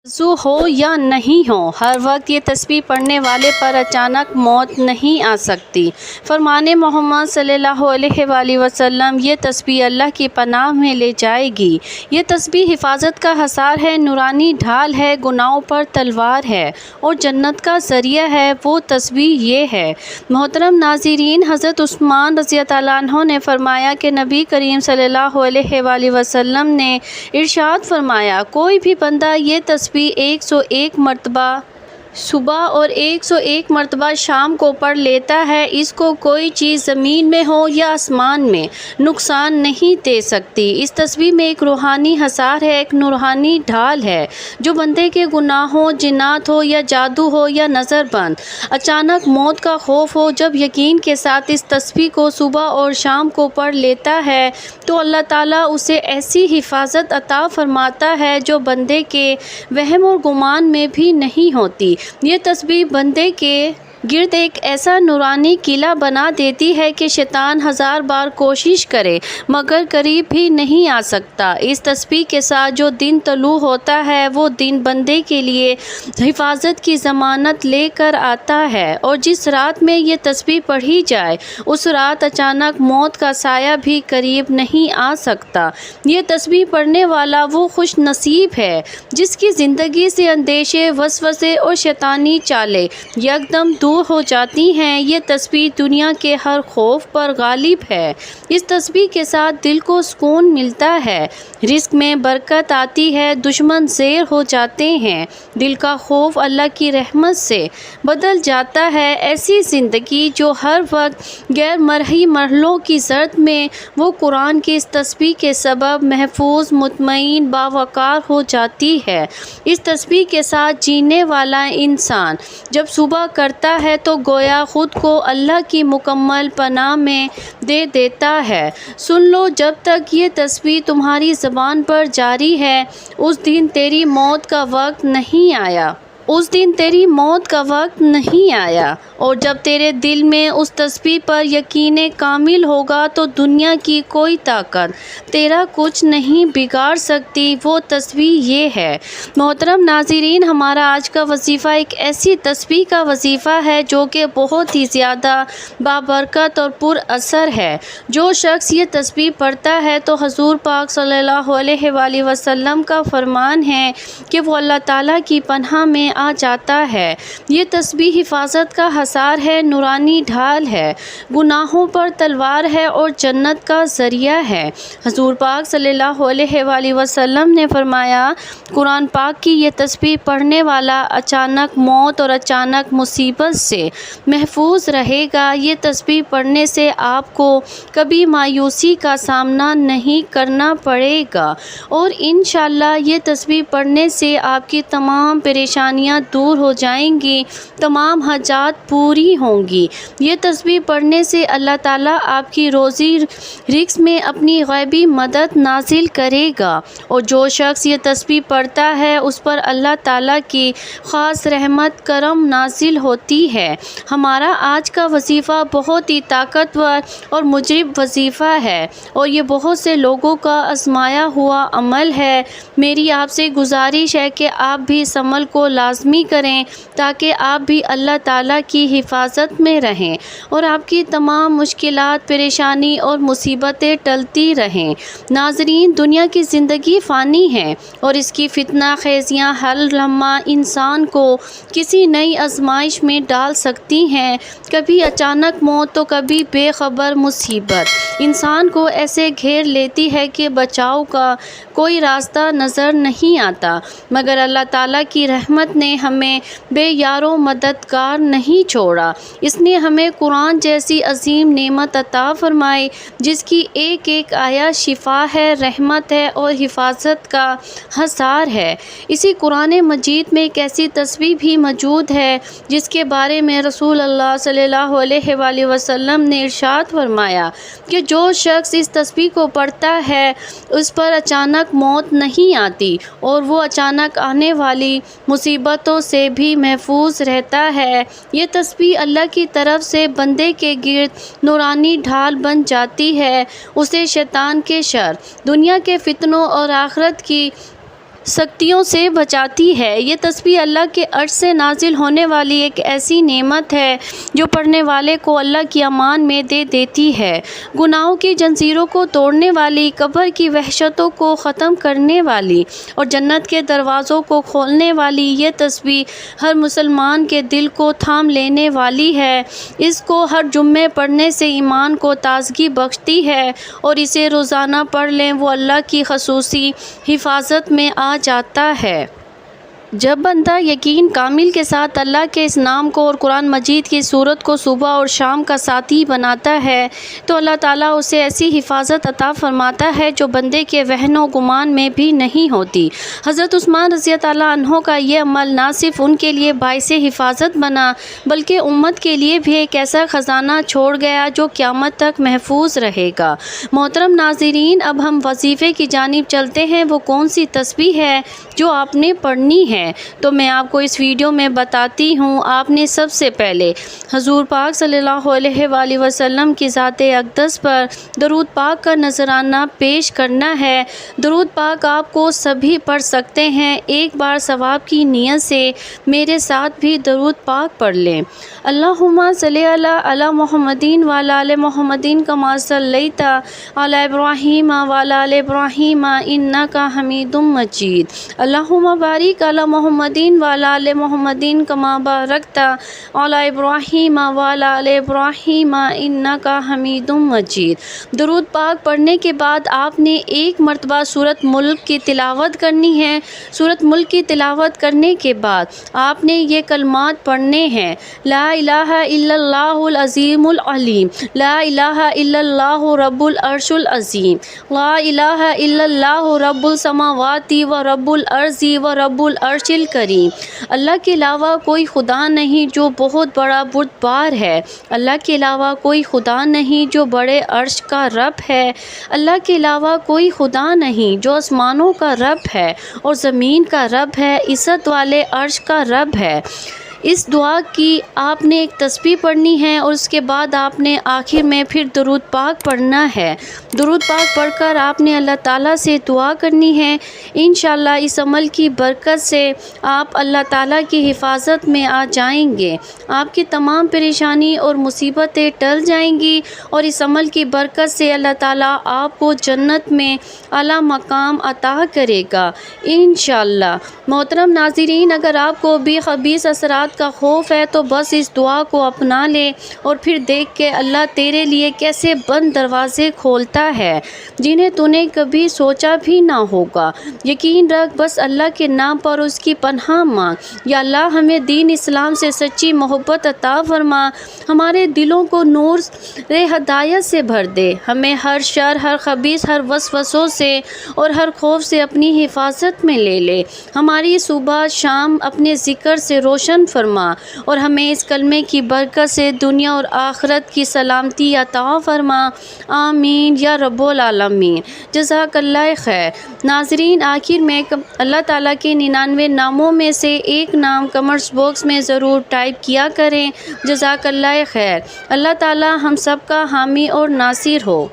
وضو ہو یا نہیں ہو، ہر وقت یہ تسبیح پڑھنے والے پر اچانک موت نہیں آ سکتی۔ فرمان محمد صلی اللہ علیہ وآلہ وسلم، یہ تسبیح اللہ کی پناہ میں لے جائے گی۔ یہ تسبیح حفاظت کا حصار ہے، نورانی ڈھال ہے، گناہوں پر تلوار ہے اور جنت کا ذریعہ ہے۔ وہ تسبیح یہ ہے۔ محترم ناظرین، حضرت عثمان رضی اللہ عنہ نے فرمایا کہ نبی کریم صلی اللہ علیہ وآلہ وسلم نے ارشاد فرمایا، کوئی بھی بندہ یہ تسبیح 101 مرتبہ صبح اور 101 مرتبہ شام کو پڑھ لیتا ہے، اس کو کوئی چیز زمین میں ہو یا آسمان میں نقصان نہیں دے سکتی۔ اس تسبیح میں ایک روحانی حصار ہے، ایک نورانی ڈھال ہے۔ جو بندے کے گناہ ہو، جنات ہو یا جادو ہو یا نظر بند، اچانک موت کا خوف ہو، جب یقین کے ساتھ اس تسبیح کو صبح اور شام کو پڑھ لیتا ہے تو اللہ تعالیٰ اسے ایسی حفاظت عطا فرماتا ہے جو بندے کے وہم اور گمان میں بھی نہیں ہوتی۔ یہ تسبیح بندے کے گرد ایک ایسا نورانی قلعہ بنا دیتی ہے کہ شیطان 1000 بار کوشش کرے مگر قریب بھی نہیں آ سکتا۔ اس تسبیح کے ساتھ جو دن طلوع ہوتا ہے وہ دن بندے کے لیے حفاظت کی ضمانت لے کر آتا ہے، اور جس رات میں یہ تسبیح پڑھی جائے اس رات اچانک موت کا سایہ بھی قریب نہیں آ سکتا۔ یہ تسبیح پڑھنے والا وہ خوش نصیب ہے جس کی زندگی سے اندیشے، وسوسے اور شیطانی چالیں یکدم دور ہو جاتی ہیں۔ یہ تسبیح دنیا کے ہر خوف پر غالب ہے۔ اس تسبیح کے ساتھ دل کو سکون ملتا ہے، رزق میں برکت آتی ہے، دشمن زیر ہو جاتے ہیں، دل کا خوف اللہ کی رحمت سے بدل جاتا ہے۔ ایسی زندگی جو ہر وقت غیر مرئی مرحلوں کی زرد میں، وہ قرآن کی اس تسبیح کے سبب محفوظ، مطمئن، باوقار ہو جاتی ہے۔ اس تسبیح کے ساتھ جینے والا انسان جب صبح کرتا ہے تو گویا خود کو اللہ کی مکمل پناہ میں دے دیتا ہے۔ سن لو، جب تک یہ تسبیح تمہاری زبان پر جاری ہے، اس دن تیری موت کا وقت نہیں آیا۔ اس دن تیری موت کا وقت نہیں آیا، اور جب تیرے دل میں اس تسبیح پر یقین کامل ہوگا تو دنیا کی کوئی طاقت تیرا کچھ نہیں بگاڑ سکتی۔ وہ تسبیح یہ ہے۔ محترم ناظرین، ہمارا آج کا وظیفہ ایک ایسی تسبیح کا وظیفہ ہے جو کہ بہت ہی زیادہ بابرکت اور پر اثر ہے۔ جو شخص یہ تسبیح پڑھتا ہے تو حضور پاک صلی اللہ علیہ وآلہ وسلم کا فرمان ہے کہ وہ اللہ تعالیٰ کی پناہ میں آ جاتا ہے۔ یہ تسبیح حفاظت کا حصار ہے، نورانی ڈھال ہے، گناہوں پر تلوار ہے اور جنت کا ذریعہ ہے۔ حضور پاک صلی اللہ علیہ وآلہ وسلم نے فرمایا، قرآن پاک کی یہ تسبیح پڑھنے والا اچانک موت اور اچانک مصیبت سے محفوظ رہے گا۔ یہ تسبیح پڑھنے سے آپ کو کبھی مایوسی کا سامنا نہیں کرنا پڑے گا، اور انشاءاللہ یہ تسبیح پڑھنے سے آپ کی تمام پریشانیاں دور ہو جائیں گی، تمام حاجات پوری ہوں گی۔ یہ تسبیح پڑھنے سے اللہ تعالیٰ آپ کی روزی رزق میں اپنی غیبی مدد نازل کرے گا، اور جو شخص یہ تسبیح پڑھتا ہے اس پر اللہ تعالیٰ کی خاص رحمت کرم نازل ہوتی ہے۔ ہمارا آج کا وظیفہ بہت ہی طاقتور اور مجرب وظیفہ ہے، اور یہ بہت سے لوگوں کا آزمایا ہوا عمل ہے۔ میری آپ سے گزارش ہے کہ آپ بھی اس عمل کو لازمی کریں تاکہ آپ بھی اللہ تعالیٰ کی حفاظت میں رہیں اور آپ کی تمام مشکلات، پریشانی اور مصیبتیں ٹلتی رہیں۔ ناظرین، دنیا کی زندگی فانی ہے، اور اس کی فتنہ خیزیاں ہر لمحہ انسان کو کسی نئی آزمائش میں ڈال سکتی ہیں۔ کبھی اچانک موت تو کبھی بے خبر مصیبت انسان کو ایسے گھیر لیتی ہے کہ بچاؤ کا کوئی راستہ نظر نہیں آتا، مگر اللہ تعالیٰ کی رحمت نے ہمیں بے یار و مددگار نہیں چھوڑا۔ اس نے ہمیں قرآن جیسی عظیم نعمت عطا فرمائی جس کی ایک ایک آیت شفا ہے، رحمت ہے اور حفاظت کا حصار ہے۔ اسی قرآن مجید میں ایک ایسی تسبیح بھی موجود ہے جس کے بارے میں رسول اللہ صلی اللہ علیہ وآلہ وسلم نے ارشاد فرمایا کہ جو شخص اس تسبیح کو پڑھتا ہے اس پر اچانک موت نہیں آتی، اور وہ اچانک آنے والی مصیبتوں سے بھی محفوظ رہتا ہے۔ یہ تسبیح اللہ کی طرف سے بندے کے گرد نورانی ڈھال بن جاتی ہے، اسے شیطان کے شر، دنیا کے فتنوں اور آخرت کی سختیوں سے بچاتی ہے۔ یہ تسبیح اللہ کے عرش سے نازل ہونے والی ایک ایسی نعمت ہے جو پڑھنے والے کو اللہ کی امان میں دے دیتی ہے۔ گناہوں کی زنجیروں کو توڑنے والی، قبر کی وحشتوں کو ختم کرنے والی اور جنت کے دروازوں کو کھولنے والی یہ تسبیح ہر مسلمان کے دل کو تھام لینے والی ہے۔ اس کو ہر جمعے پڑھنے سے ایمان کو تازگی بخشتی ہے، اور اسے روزانہ پڑھ لیں وہ اللہ کی خصوصی حفاظت میں آ جاتا ہے۔ جب بندہ یقین کامل کے ساتھ اللہ کے اس نام کو اور قرآن مجید کی سورت کو صبح اور شام کا ساتھی بناتا ہے تو اللہ تعالیٰ اسے ایسی حفاظت عطا فرماتا ہے جو بندے کے وہن و گمان میں بھی نہیں ہوتی۔ حضرت عثمان رضی اللہ عنہ کا یہ عمل نہ صرف ان کے لیے باعث حفاظت بنا بلکہ امت کے لیے بھی ایک ایسا خزانہ چھوڑ گیا جو قیامت تک محفوظ رہے گا۔ محترم ناظرین، اب ہم وظیفے کی جانب چلتے ہیں۔ وہ کون سی تسبیح ہے جو آپ نے پڑھنی ہے؟ تو میں آپ کو اس ویڈیو میں بتاتی ہوں۔ آپ نے سب سے پہلے حضور پاک صلی اللہ علیہ وآلہ وسلم کی ذات اقدس پر درود پاک کا نذرانہ پیش کرنا ہے۔ درود پاک آپ کو سبھی پڑھ سکتے ہیں۔ ایک بار ثواب کی نیت سے میرے ساتھ بھی درود پاک پڑھ لیں۔ اللہم صلی علی محمدین وعلی آل محمدین کما صلیت علی ابراہیم وعلی آل ابراہیم انک حمید مجید۔ اللہم بارک علی محمدین وعلی آل محمدین کما بارکت علی ابراہیم وعلی آل ابراہیم انک حمید مجید۔ درود پاک پڑھنے کے بعد آپ نے ایک مرتبہ سورۃ ملک کی تلاوت کرنی ہے۔ سورۃ ملک کی تلاوت کرنے کے بعد آپ نے یہ کلمات پڑھنے ہیں: لا الہ الا اللہ العظیم العلیم، لا الہ الا اللہ رب العرش العظیم، لا الہ الا اللہ رب السماوات و رب الارض و رب العرش الکریم۔ اللہ کے علاوہ کوئی خدا نہیں جو بہت بڑا بردبار ہے۔ اللہ کے علاوہ کوئی خدا نہیں جو بڑے عرش کا رب ہے۔ اللہ کے علاوہ کوئی خدا نہیں جو آسمانوں کا رب ہے اور زمین کا رب ہے، عزت والے عرش کا رب ہے۔ اس دعا کی آپ نے ایک تسبیح پڑھنی ہے اور اس کے بعد آپ نے آخر میں پھر درود پاک پڑھنا ہے۔ درود پاک پڑھ کر آپ نے اللہ تعالیٰ سے دعا کرنی ہے۔ انشاءاللہ اس عمل کی برکت سے آپ اللہ تعالیٰ کی حفاظت میں آ جائیں گے۔ آپ کی تمام پریشانی اور مصیبتیں ٹل جائیں گی اور اس عمل کی برکت سے اللہ تعالیٰ آپ کو جنت میں اعلیٰ مقام عطا کرے گا انشاءاللہ۔ محترم ناظرین، اگر آپ کو بھی خبیث اثرات کا خوف ہے تو بس اس دعا کو اپنا لے اور پھر دیکھ کے اللہ تیرے لیے کیسے بند دروازے کھولتا ہے جنہیں تو نے کبھی سوچا بھی نہ ہوگا۔ یقین رکھ، بس اللہ کے نام پر اس کی پناہ مانگ۔ یا اللہ، ہمیں دین اسلام سے سچی محبت عطا فرما، ہمارے دلوں کو نور ہدایت سے بھر دے، ہمیں ہر شر، ہر خبیث، ہر وسوسوں سے اور ہر خوف سے اپنی حفاظت میں لے لے، ہماری صبح شام اپنے ذکر سے روشن فرما اور ہمیں اس کلمے کی برکت سے دنیا اور آخرت کی سلامتی عطا فرما، آمین یا رب العالمین۔ جزاک اللہ خیر۔ ناظرین، آخر میں اللہ تعالیٰ کے 99 ناموں میں سے ایک نام کمنٹس باکس میں ضرور ٹائپ کیا کریں۔ جزاک اللہ خیر۔ اللہ تعالیٰ ہم سب کا حامی اور ناصر ہو۔